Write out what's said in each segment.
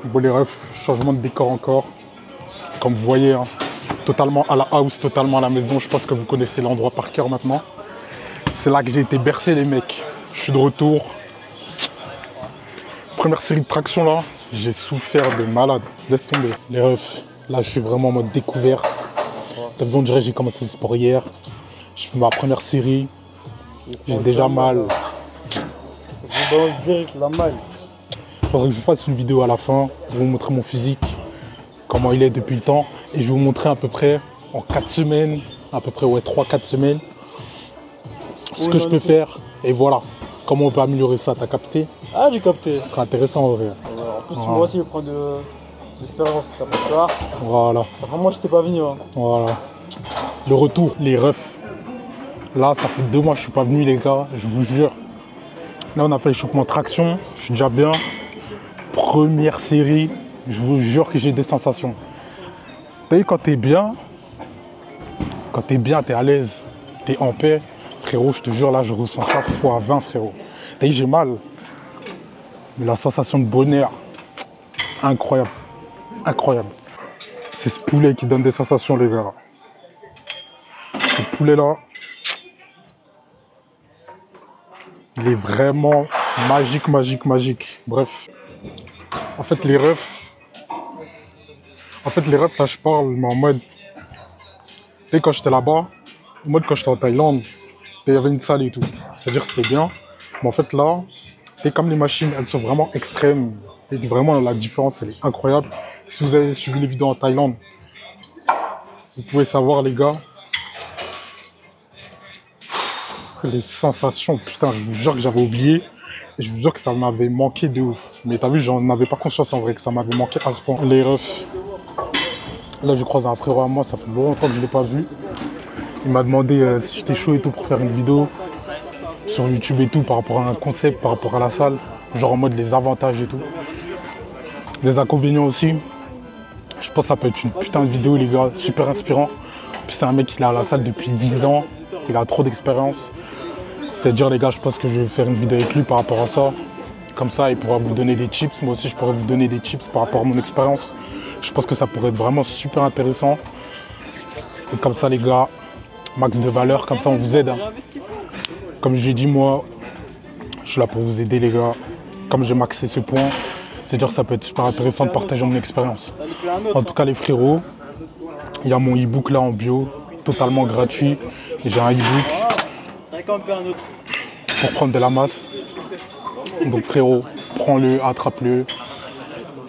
Bon les refs, changement de décor encore. Comme vous voyez, hein, totalement à la house, totalement à la maison. Je pense que vous connaissez l'endroit par cœur maintenant. C'est là que j'ai été bercé les mecs. Je suis de retour. Première série de traction là, j'ai souffert de malade. Laisse tomber. Les refs, là je suis vraiment en mode découverte. T'as vu, on dirait que j'ai commencé le sport hier. Je fais ma première série. J'ai déjà mal. Je balance direct la malle. Faudrait que je fasse une vidéo à la fin, je vais vous montrer mon physique, comment il est depuis le temps, et je vais vous montrer à peu près en 4 semaines, à peu près ouais 3-4 semaines, ce que je peux faire, et voilà, comment on peut améliorer ça, t'as capté? Ah, j'ai capté. Ce sera intéressant en vrai. En plus, moi aussi, je prends de l'expérience, ça passe ça. Voilà, Ça fait moi, je t'ai pas venu. Hein. voilà. Le retour, les refs. Là, ça fait 2 mois que je suis pas venu les gars, je vous jure. Là, on a fait l'échauffement traction, je suis déjà bien. Première série, je vous jure que j'ai des sensations. Vous savez, quand t'es bien, t'es à l'aise, t'es en paix, frérot, je te jure, là, je ressens ça fois 20, frérot. T'as vu, j'ai mal. Mais la sensation de bonheur, incroyable, incroyable. C'est ce poulet qui donne des sensations, les gars. Ce poulet-là, il est vraiment magique, magique, magique. Bref. En fait, les refs, là, je parle, mais en mode... Tu sais, quand j'étais là-bas, en mode quand j'étais en Thaïlande, il y avait une salle et tout. C'est-à-dire que c'était bien. Mais en fait, là, tu sais, comme les machines, elles sont vraiment extrêmes. Et vraiment, la différence, elle est incroyable. Si vous avez suivi les vidéos en Thaïlande, vous pouvez savoir, les gars, les sensations, putain, je vous jure que j'avais oublié. Et je vous jure que ça m'avait manqué de ouf. Mais t'as vu, j'en avais pas conscience en vrai que ça m'avait manqué à ce point. Les refs. Là, je croise un frérot à moi, ça fait longtemps que je ne l'ai pas vu. Il m'a demandé si j'étais chaud et tout pour faire une vidéo sur YouTube et tout par rapport à un concept, par rapport à la salle. Genre en mode les avantages et tout. Les inconvénients aussi. Je pense que ça peut être une putain de vidéo, les gars. Super inspirant. Puis c'est un mec qui est à la salle depuis 10 ans. Il a trop d'expérience. C'est-à-dire, les gars, je pense que je vais faire une vidéo avec lui par rapport à ça. Comme ça, il pourra vous donner des tips. Moi aussi, je pourrais vous donner des tips par rapport à mon expérience. Je pense que ça pourrait être vraiment super intéressant. Et comme ça, les gars, max de valeur, comme ça, on vous aide. Hein. Comme j'ai dit, moi, je suis là pour vous aider, les gars. Comme j'ai maxé ce point, c'est-à-dire que ça peut être super intéressant de partager mon expérience. En tout cas, les frérots, il y a mon e-book là en bio, totalement gratuit. J'ai un e-book pour prendre de la masse. Donc frérot, prends-le, attrape-le.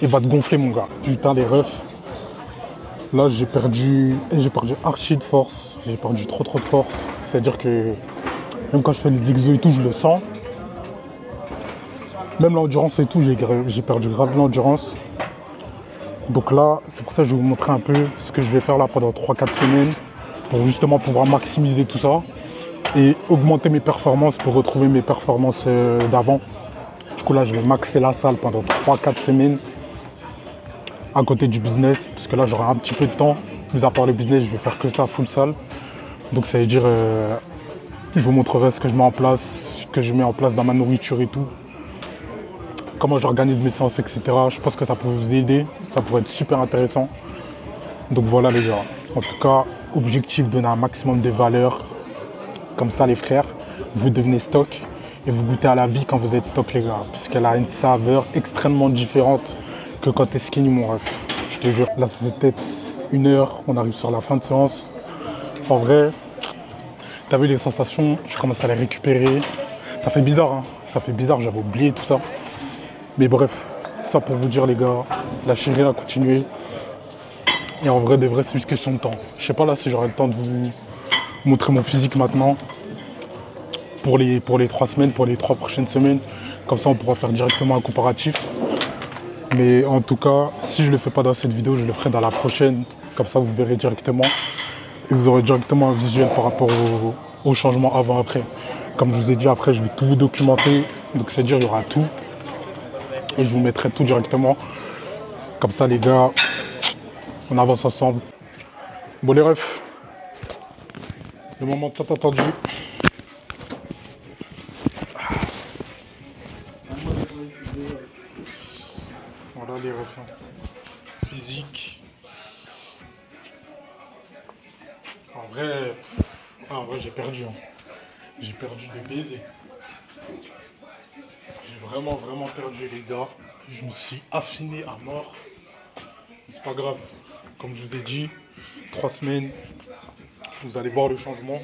Il va te gonfler mon gars. Putain les refs. Là j'ai perdu archi de force. J'ai perdu trop de force. C'est-à-dire que même quand je fais les exos et tout, je le sens. Même l'endurance et tout, j'ai perdu grave l'endurance. Donc là, c'est pour ça que je vais vous montrer un peu ce que je vais faire là pendant 3-4 semaines. Pour justement pouvoir maximiser tout ça. Et augmenter mes performances pour retrouver mes performances d'avant. Du coup là je vais maxer la salle pendant 3-4 semaines à côté du business, parce que là j'aurai un petit peu de temps, mis à part le business je vais faire que ça, full salle. Donc ça veut dire, je vous montrerai ce que je mets en place, ce que je mets en place dans ma nourriture et tout. Comment j'organise mes séances, etc. Je pense que ça peut vous aider, ça pourrait être super intéressant. Donc voilà les gars, en tout cas, objectif donner un maximum de valeur. Comme ça les frères, vous devenez stock. Et vous goûtez à la vie quand vous êtes stock les gars, puisqu'elle a une saveur extrêmement différente que quand t'es skinny mon ref. Je te jure, là ça fait peut-être 1 heure, on arrive sur la fin de séance. En vrai, t'as vu les sensations, je commence à les récupérer. Ça fait bizarre, hein, ça fait bizarre, j'avais oublié tout ça. Mais bref, ça pour vous dire les gars, lâchez rien, continuez. Et en vrai, de vrai, c'est juste question de temps. Je sais pas là si j'aurai le temps de vous montrer mon physique maintenant. Pour les 3 semaines, pour les 3 prochaines semaines. Comme ça, on pourra faire directement un comparatif. Mais en tout cas, si je ne le fais pas dans cette vidéo, je le ferai dans la prochaine. Comme ça, vous verrez directement. Et vous aurez directement un visuel par rapport au changement avant-après. Comme je vous ai dit, après, je vais tout vous documenter. Donc, c'est-à-dire, il y aura tout. Et je vous mettrai tout directement. Comme ça, les gars, on avance ensemble. Bon, les refs, le moment tant attendu. Voilà les refs. Physique. En vrai j'ai perdu. Hein. J'ai perdu des baisers. J'ai vraiment perdu les gars. Je me suis affiné à mort. C'est pas grave. Comme je vous ai dit, 3 semaines, vous allez voir le changement.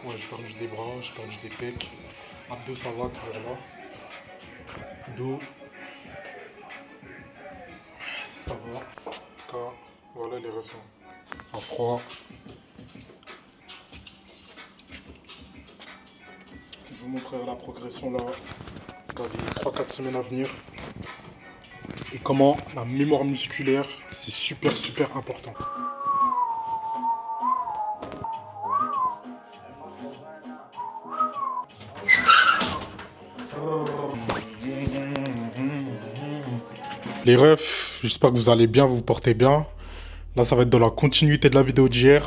Ouais, j'ai perdu des bras, j'ai perdu des pecs. Abdos, ça va, toujours là. Dos. Ça va. Cas. Voilà les refs. À froid. Je vous montrerai la progression là dans les 3-4 semaines à venir. Et comment la mémoire musculaire, c'est super important. Les refs, j'espère que vous allez bien, vous vous portez bien. Là, ça va être dans la continuité de la vidéo d'hier.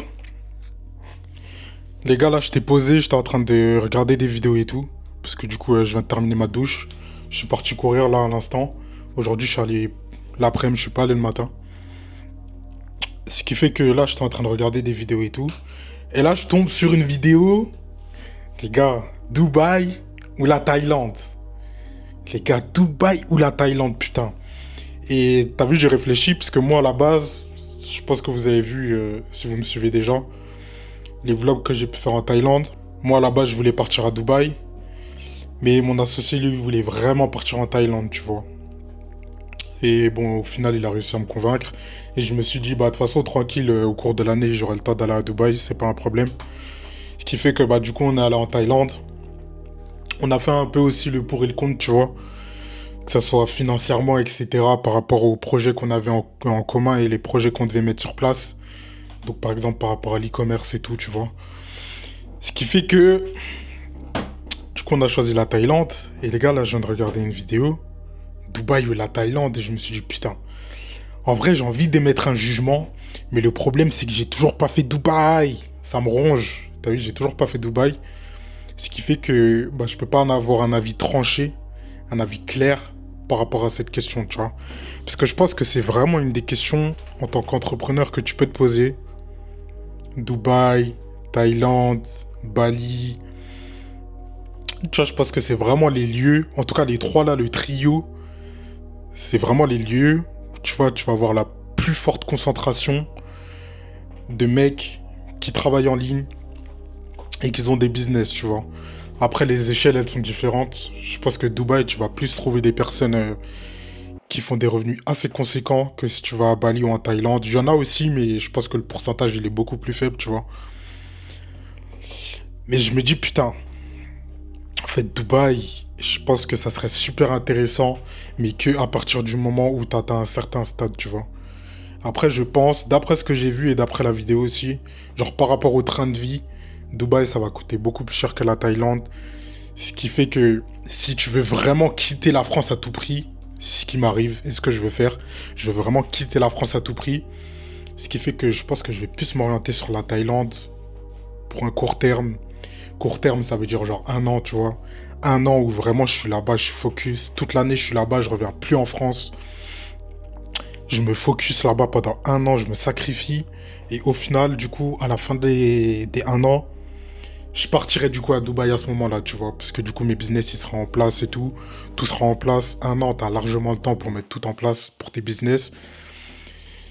Les gars, là, j'étais posé, j'étais en train de regarder des vidéos et tout. Parce que du coup, je viens de terminer ma douche. Je suis parti courir là à l'instant. Aujourd'hui, je suis allé l'après-midi, je suis pas allé le matin. Ce qui fait que là, j'étais en train de regarder des vidéos et tout. Et là, je tombe sur une vidéo. Les gars, Dubaï ou la Thaïlande. Les gars, Dubaï ou la Thaïlande, putain. Et t'as vu, j'ai réfléchi, parce que moi, à la base, je pense que vous avez vu, si vous me suivez déjà, les vlogs que j'ai pu faire en Thaïlande. Moi, à la base, je voulais partir à Dubaï. Mais mon associé, lui, voulait vraiment partir en Thaïlande, tu vois. Et bon, au final, il a réussi à me convaincre. Et je me suis dit, bah, de toute façon, tranquille, au cours de l'année, j'aurai le temps d'aller à Dubaï, c'est pas un problème. Ce qui fait que, bah, du coup, on est allé en Thaïlande. On a fait un peu aussi le pour et le contre, tu vois. Que ça soit financièrement, etc., par rapport aux projets qu'on avait en commun et les projets qu'on devait mettre sur place. Donc, par exemple, par rapport à l'e-commerce et tout, tu vois. Ce qui fait que, du coup, on a choisi la Thaïlande. Et les gars, là, je viens de regarder une vidéo. Dubaï ou la Thaïlande. Et je me suis dit, putain. En vrai, j'ai envie d'émettre un jugement. Mais le problème, c'est que j'ai toujours pas fait Dubaï. Ça me ronge. T'as vu, j'ai toujours pas fait Dubaï. Ce qui fait que bah, je peux pas en avoir un avis tranché, un avis clair par rapport à cette question, tu vois. Parce que je pense que c'est vraiment une des questions en tant qu'entrepreneur que tu peux te poser. Dubaï, Thaïlande, Bali. Tu vois, je pense que c'est vraiment les lieux, en tout cas les trois là, le trio, c'est vraiment les lieux où tu vas avoir la plus forte concentration de mecs qui travaillent en ligne et qui ont des business, tu vois. Après, les échelles, elles sont différentes. Je pense que Dubaï, tu vas plus trouver des personnes qui font des revenus assez conséquents que si tu vas à Bali ou en Thaïlande. Il y en a aussi, mais je pense que le pourcentage, il est beaucoup plus faible, tu vois. Mais je me dis, putain, en fait, Dubaï, je pense que ça serait super intéressant, mais que à partir du moment où tu atteins un certain stade, tu vois. Après, je pense, d'après ce que j'ai vu et d'après la vidéo aussi, genre par rapport au train de vie, Dubaï, ça va coûter beaucoup plus cher que la Thaïlande. Ce qui fait que si tu veux vraiment quitter la France à tout prix, ce qui m'arrive et ce que je veux faire, je veux vraiment quitter la France à tout prix. Ce qui fait que je pense que je vais plus m'orienter sur la Thaïlande pour un court terme. Court terme, ça veut dire genre 1 an, tu vois. 1 an où vraiment je suis là-bas, je suis focus. Toute l'année, je suis là-bas, je reviens plus en France. Je me focus là-bas pendant 1 an, je me sacrifie. Et au final, du coup, à la fin des 1 an, je partirai du coup à Dubaï à ce moment-là, tu vois. Parce que du coup, mes business, ils seront en place et tout. Tout sera en place. 1 an, t'as largement le temps pour mettre tout en place pour tes business.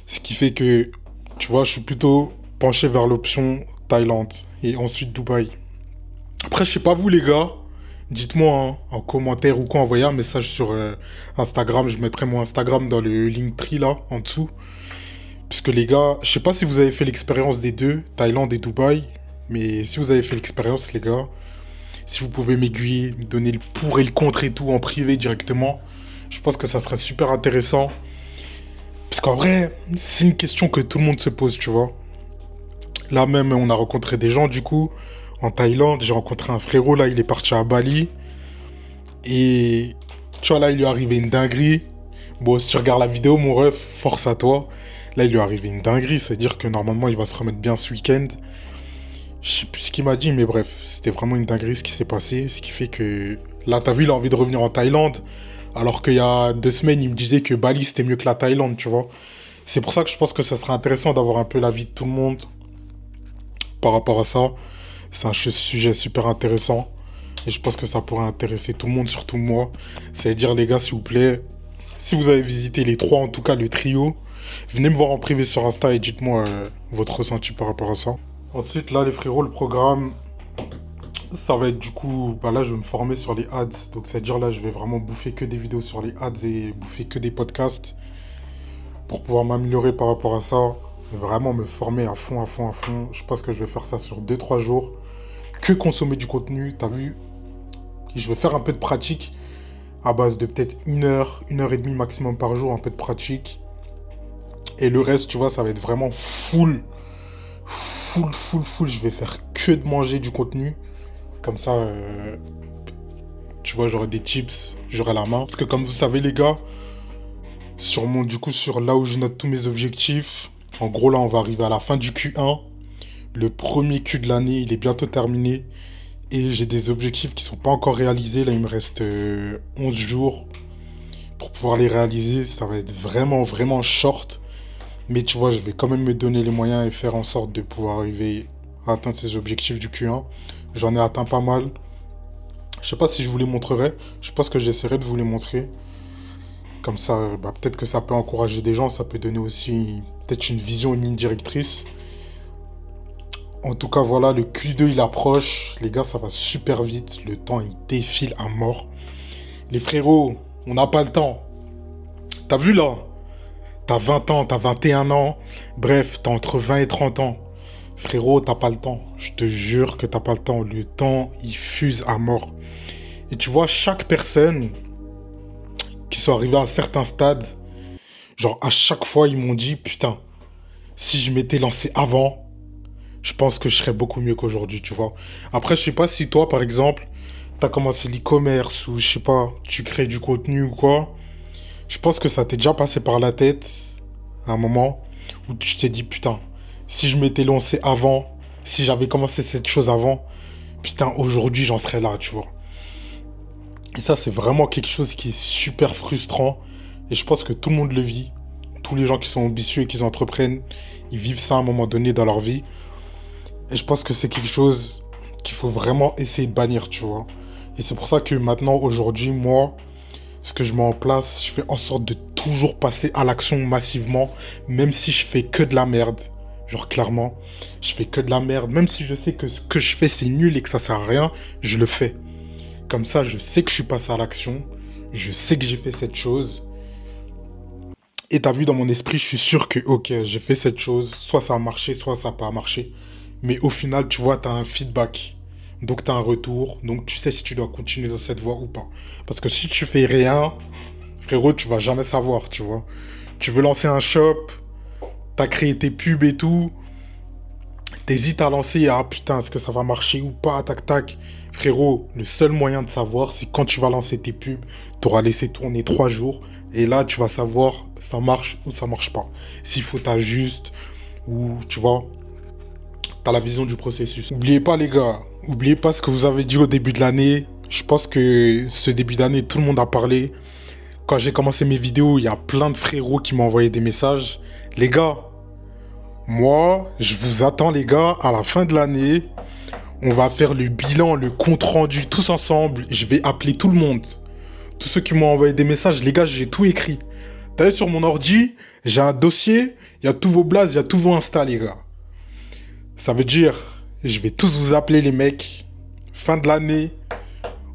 Ce qui fait que, tu vois, je suis plutôt penché vers l'option Thaïlande. Et ensuite Dubaï. Après, je sais pas vous les gars. Dites-moi hein, en commentaire ou quoi, envoyez un message sur Instagram. Je mettrai mon Instagram dans le Linktree là, en dessous. Puisque les gars, je sais pas si vous avez fait l'expérience des deux, Thaïlande et Dubaï. Mais si vous avez fait l'expérience, les gars, si vous pouvez m'aiguiller, me donner le pour et le contre et tout en privé directement, je pense que ça serait super intéressant. Parce qu'en vrai, c'est une question que tout le monde se pose, tu vois. Là même, on a rencontré des gens, du coup, en Thaïlande. J'ai rencontré un frérot, là, il est parti à Bali. Et, tu vois, là, il lui est arrivé une dinguerie. Bon, si tu regardes la vidéo, mon ref, force à toi. Là, il lui est arrivé une dinguerie. C'est-à-dire que normalement, il va se remettre bien ce week-end. Je sais plus ce qu'il m'a dit, mais bref, c'était vraiment une dinguerie ce qui s'est passé. Ce qui fait que Là, t'as vu, il a envie de revenir en Thaïlande. Alors qu'il y a 2 semaines, il me disait que Bali, c'était mieux que la Thaïlande, tu vois. C'est pour ça que je pense que ça serait intéressant d'avoir un peu l'avis de tout le monde par rapport à ça. C'est un sujet super intéressant. Et je pense que ça pourrait intéresser tout le monde, surtout moi. C'est-à-dire, les gars, s'il vous plaît, si vous avez visité les 3, en tout cas le trio, venez me voir en privé sur Insta et dites-moi votre ressenti par rapport à ça. Ensuite, là, les frérots, le programme, ça va être du coup, là, je vais me former sur les ads. Donc, c'est-à-dire, là, je vais vraiment bouffer que des vidéos sur les ads et bouffer que des podcasts pour pouvoir m'améliorer par rapport à ça. Vraiment me former à fond, à fond, à fond. Je pense que je vais faire ça sur 2-3 jours. Que consommer du contenu, t'as vu? Je vais faire un peu de pratique à base de peut-être 1 heure, 1 heure et demie maximum par jour, un peu de pratique. Et le reste, tu vois, ça va être vraiment full. Je vais faire que de manger du contenu. Comme ça, tu vois, j'aurai des tips, j'aurai la main. Parce que comme vous savez, les gars, sur là où je note tous mes objectifs, en gros, là, on va arriver à la fin du Q1. Le premier Q de l'année, il est bientôt terminé. Et j'ai des objectifs qui sont pas encore réalisés. Là, il me reste 11 jours pour pouvoir les réaliser. Ça va être vraiment, vraiment short. Mais tu vois, je vais quand même me donner les moyens et faire en sorte de pouvoir arriver à atteindre ces objectifs du Q1. J'en ai atteint pas mal. Je sais pas si je vous les montrerai. Je pense que j'essaierai de vous les montrer. Comme ça, peut-être que ça peut encourager des gens. Ça peut donner aussi peut-être une vision, une ligne directrice. En tout cas, voilà, le Q2, il approche. Les gars, ça va super vite. Le temps, il défile à mort. Les frérots, on n'a pas le temps. T'as vu là? T'as 20 ans, t'as 21 ans. Bref, t'as entre 20 et 30 ans. Frérot, t'as pas le temps. Je te jure que t'as pas le temps. Le temps, il fuse à mort. Et tu vois, chaque personne qui sont arrivés à un certain stade, genre à chaque fois, ils m'ont dit, putain, si je m'étais lancé avant, je pense que je serais beaucoup mieux qu'aujourd'hui, tu vois. Après, je sais pas si toi, par exemple, t'as commencé l'e-commerce ou je sais pas, tu crées du contenu ou quoi. Je pense que ça t'est déjà passé par la tête à un moment où tu t'es dit, putain, si je m'étais lancé avant, si j'avais commencé cette chose avant, putain, aujourd'hui, j'en serais là, tu vois. Et ça, c'est vraiment quelque chose qui est super frustrant. Et je pense que tout le monde le vit. Tous les gens qui sont ambitieux et qui entreprennent, ils vivent ça à un moment donné dans leur vie. Et je pense que c'est quelque chose qu'il faut vraiment essayer de bannir, tu vois. Et c'est pour ça que maintenant, aujourd'hui, moi, ce que je mets en place, je fais en sorte de toujours passer à l'action massivement, même si je fais que de la merde. Genre, clairement, je fais que de la merde. Même si je sais que ce que je fais, c'est nul et que ça sert à rien, je le fais. Comme ça, je sais que je suis passé à l'action. Je sais que j'ai fait cette chose. Et t'as vu, dans mon esprit, je suis sûr que, ok, j'ai fait cette chose. Soit ça a marché, soit ça n'a pas marché. Mais au final, tu vois, t'as un feedback. Donc, t'as un retour. Donc, tu sais si tu dois continuer dans cette voie ou pas. Parce que si tu fais rien, frérot, tu vas jamais savoir, tu vois. Tu veux lancer un shop, t'as créé tes pubs et tout. T'hésites à lancer, ah putain, est-ce que ça va marcher ou pas, tac tac. Frérot, le seul moyen de savoir, c'est quand tu vas lancer tes pubs, t'auras laissé tourner 3 jours. Et là, tu vas savoir, ça marche ou ça marche pas. S'il faut t'ajuster ou, tu vois, t'as la vision du processus. N'oubliez pas, les gars, n'oubliez pas ce que vous avez dit au début de l'année. Je pense que ce début d'année, tout le monde a parlé. Quand j'ai commencé mes vidéos, il y a plein de frérots qui m'ont envoyé des messages. Les gars, moi, je vous attends, les gars, à la fin de l'année. On va faire le bilan, le compte rendu, tous ensemble. Je vais appeler tout le monde. Tous ceux qui m'ont envoyé des messages, les gars, j'ai tout écrit. T'as vu sur mon ordi, j'ai un dossier, il y a tous vos blazes, il y a tous vos Insta, les gars. Ça veut dire, je vais tous vous appeler, les mecs. Fin de l'année,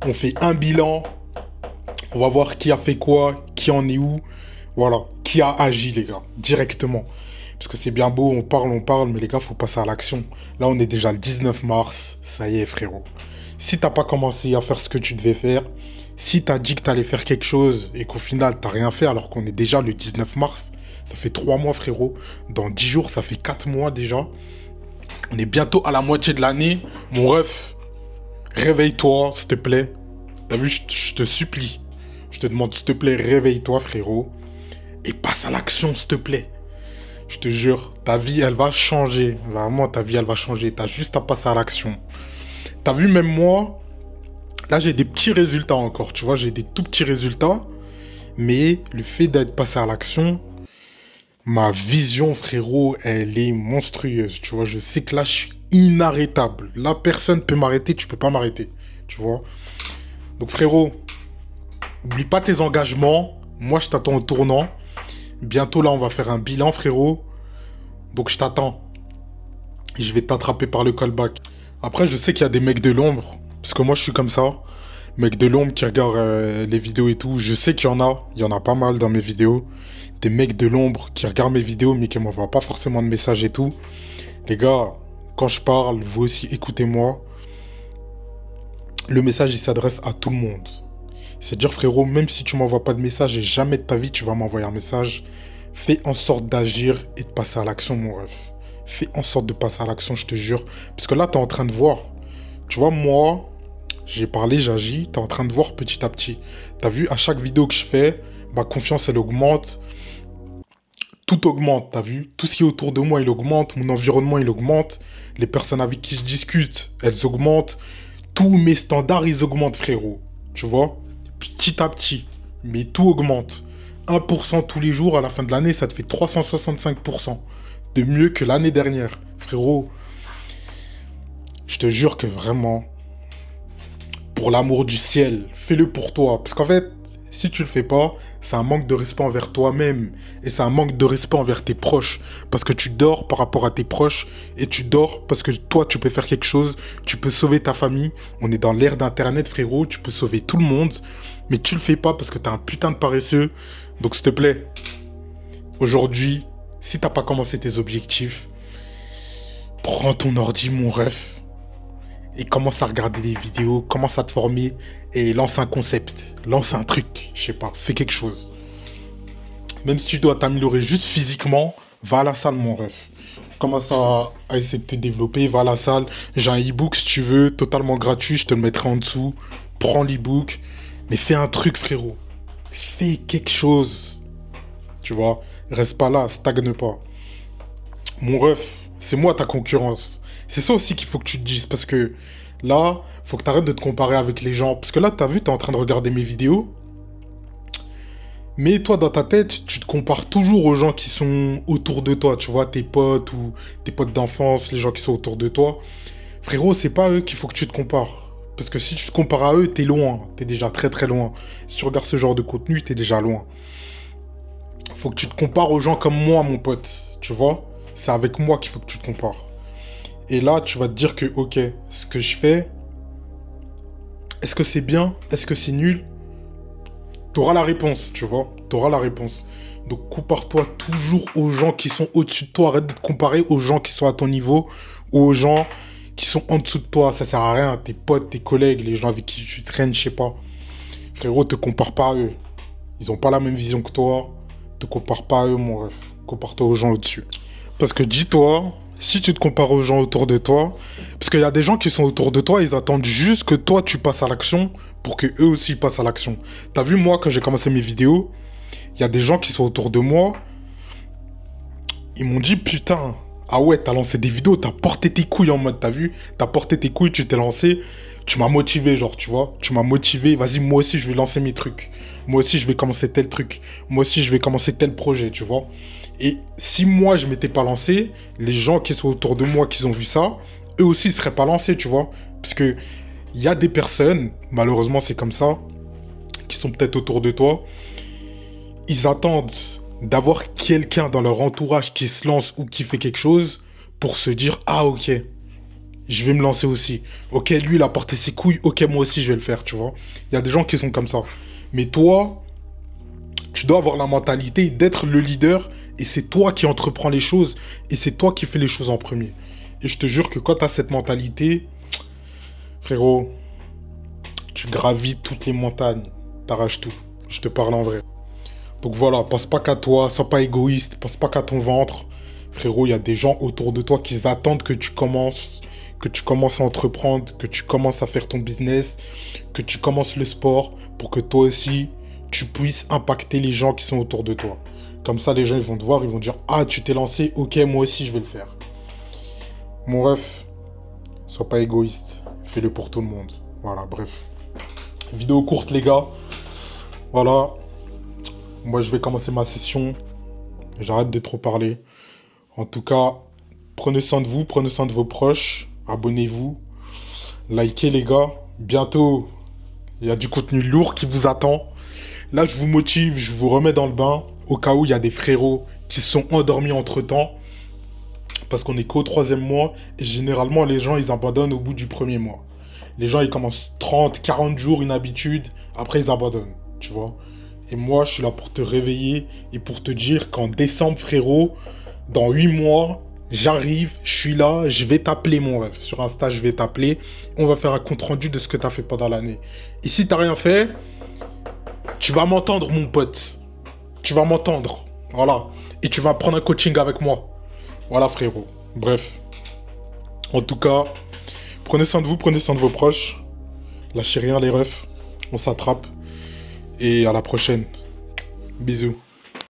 on fait un bilan. On va voir qui a fait quoi, qui en est où. Voilà, qui a agi, les gars, directement. Parce que c'est bien beau, on parle, mais les gars, faut passer à l'action. Là, on est déjà le 19 mars. Ça y est, frérot. Si t'as pas commencé à faire ce que tu devais faire, si t'as dit que t'allais faire quelque chose et qu'au final, t'as rien fait alors qu'on est déjà le 19 mars, ça fait 3 mois, frérot. Dans 10 jours, ça fait 4 mois déjà. On est bientôt à la moitié de l'année. Mon ref, réveille-toi, s'il te plaît. T'as vu, je te supplie. Je te demande, s'il te plaît, réveille-toi, frérot. Et passe à l'action, s'il te plaît. Je te jure, ta vie, elle va changer. Vraiment, ta vie, elle va changer. T'as juste à passer à l'action. T'as vu, même moi, Là, j'ai des petits résultats encore, tu vois, j'ai des tout petits résultats. Mais le fait d'être passé à l'action, ma vision, frérot, elle est monstrueuse, tu vois. Je sais que là, je suis inarrêtable. Là, personne peut m'arrêter, tu peux pas m'arrêter, tu vois. Donc, frérot, oublie pas tes engagements. Moi, je t'attends au tournant. Bientôt, là, on va faire un bilan, frérot. Donc, je t'attends. Je vais t'attraper par le callback. Après, je sais qu'il y a des mecs de l'ombre. Parce que moi, je suis comme ça. Mecs de l'ombre qui regardent les vidéos et tout. Je sais qu'il y en a. Il y en a pas mal dans mes vidéos. Des mecs de l'ombre qui regardent mes vidéos, mais qui m'envoient pas forcément de messages et tout. Les gars, quand je parle, vous aussi, écoutez-moi. Le message, il s'adresse à tout le monde. C'est-à-dire, frérot, même si tu m'envoies pas de message et jamais de ta vie, tu vas m'envoyer un message, fais en sorte d'agir et de passer à l'action, mon ref. Fais en sorte de passer à l'action, je te jure. Parce que là, t'es en train de voir. Tu vois, moi, j'ai parlé, j'agis. T'es en train de voir petit à petit. T'as vu, à chaque vidéo que je fais, ma confiance, elle augmente. Tout augmente, t'as vu? Tout ce qui est autour de moi, il augmente. Mon environnement, il augmente. Les personnes avec qui je discute, elles augmentent. Tous mes standards, ils augmentent, frérot. Tu vois? Petit à petit. Mais tout augmente. 1% tous les jours, à la fin de l'année, ça te fait 365%. De mieux que l'année dernière. Frérot, je te jure que vraiment, pour l'amour du ciel, fais-le pour toi. Parce qu'en fait, si tu le fais pas, c'est un manque de respect envers toi-même. Et c'est un manque de respect envers tes proches. Parce que tu dors par rapport à tes proches. Et tu dors parce que toi, tu peux faire quelque chose. Tu peux sauver ta famille. On est dans l'ère d'Internet, frérot. Tu peux sauver tout le monde. Mais tu le fais pas parce que t'es un putain de paresseux. Donc, s'il te plaît, aujourd'hui, si t'as pas commencé tes objectifs, prends ton ordi, mon ref. Et commence à regarder des vidéos, commence à te former et lance un concept, lance un truc, je sais pas, fais quelque chose. Même si tu dois t'améliorer juste physiquement, va à la salle, mon ref. Commence à essayer de te développer, va à la salle. J'ai un e-book si tu veux, totalement gratuit, je te le mettrai en dessous. Prends l'e-book, mais fais un truc, frérot. Fais quelque chose. Tu vois, reste pas là, stagne pas. Mon ref, c'est moi ta concurrence. C'est ça aussi qu'il faut que tu te dises, parce que là, faut que tu arrêtes de te comparer avec les gens. Parce que là, t'as vu, t'es en train de regarder mes vidéos. Mais toi, dans ta tête, tu te compares toujours aux gens qui sont autour de toi. Tu vois, tes potes ou tes potes d'enfance, les gens qui sont autour de toi. Frérot, c'est pas à eux qu'il faut que tu te compares. Parce que si tu te compares à eux, t'es loin. T'es déjà très très loin. Si tu regardes ce genre de contenu, t'es déjà loin. Faut que tu te compares aux gens comme moi, mon pote. Tu vois? C'est avec moi qu'il faut que tu te compares. Et là, tu vas te dire que, ok, ce que je fais, est-ce que c'est bien? Est-ce que c'est nul? T'auras la réponse, tu vois? T'auras la réponse. Donc, compare-toi toujours aux gens qui sont au-dessus de toi. Arrête de te comparer aux gens qui sont à ton niveau ou aux gens qui sont en dessous de toi. Ça sert à rien. Tes potes, tes collègues, les gens avec qui tu traînes, je sais pas. Frérot, te compare pas à eux. Ils ont pas la même vision que toi. Te compare pas à eux, mon ref. Compare-toi aux gens au-dessus. Parce que dis-toi, si tu te compares aux gens autour de toi, parce qu'il y a des gens qui sont autour de toi, ils attendent juste que toi tu passes à l'action pour que eux aussi passent à l'action. T'as vu, moi, quand j'ai commencé mes vidéos, il y a des gens qui sont autour de moi, ils m'ont dit, putain, ah ouais, t'as lancé des vidéos, t'as porté tes couilles en mode, t'as vu, t'as porté tes couilles, tu t'es lancé, tu m'as motivé, genre, tu vois, tu m'as motivé, vas-y, moi aussi, je vais lancer mes trucs. Moi aussi, je vais commencer tel truc. Moi aussi, je vais commencer tel projet, tu vois. Et si moi, je m'étais pas lancé, les gens qui sont autour de moi, qui ont vu ça, eux aussi, ils seraient pas lancés, tu vois. Parce que il y a des personnes, malheureusement, c'est comme ça, qui sont peut-être autour de toi, ils attendent d'avoir quelqu'un dans leur entourage qui se lance ou qui fait quelque chose pour se dire, ah, ok, je vais me lancer aussi. Ok, lui, il a porté ses couilles, ok, moi aussi, je vais le faire, tu vois. Il y a des gens qui sont comme ça. Mais toi, tu dois avoir la mentalité d'être le leader et c'est toi qui entreprends les choses et c'est toi qui fais les choses en premier. Et je te jure que quand tu as cette mentalité, frérot, tu gravis toutes les montagnes, t'arraches tout. Je te parle en vrai. Donc voilà, pense pas qu'à toi, sois pas égoïste, pense pas qu'à ton ventre. Frérot, il y a des gens autour de toi qui attendent que tu commences à entreprendre, que tu commences à faire ton business, que tu commences le sport pour que toi aussi, tu puisses impacter les gens qui sont autour de toi. Comme ça, les gens ils vont te voir, ils vont dire « Ah, tu t'es lancé, ok, moi aussi, je vais le faire. » Mon ref, sois pas égoïste, fais-le pour tout le monde. Voilà, bref. Vidéo courte, les gars. Voilà. Moi, je vais commencer ma session. J'arrête de trop parler. En tout cas, prenez soin de vous, prenez soin de vos proches. Abonnez-vous. Likez, les gars. Bientôt, il y a du contenu lourd qui vous attend. Là, je vous motive, je vous remets dans le bain. Au cas où il y a des frérots qui se sont endormis entre-temps. Parce qu'on est qu'au 3e mois. Et généralement, les gens, ils abandonnent au bout du 1er mois. Les gens, ils commencent 30, 40 jours, une habitude. Après, ils abandonnent, tu vois. Et moi, je suis là pour te réveiller et pour te dire qu'en décembre, frérot, dans 8 mois, j'arrive, je suis là, je vais t'appeler, mon ref. Sur Insta, je vais t'appeler. On va faire un compte-rendu de ce que tu as fait pendant l'année. Et si tu n'as rien fait, tu vas m'entendre, mon pote. Tu vas m'entendre. Voilà. Et tu vas prendre un coaching avec moi. Voilà, frérot. Bref. En tout cas, prenez soin de vous, prenez soin de vos proches. Lâchez rien, les refs. On s'attrape. Et à la prochaine. Bisous.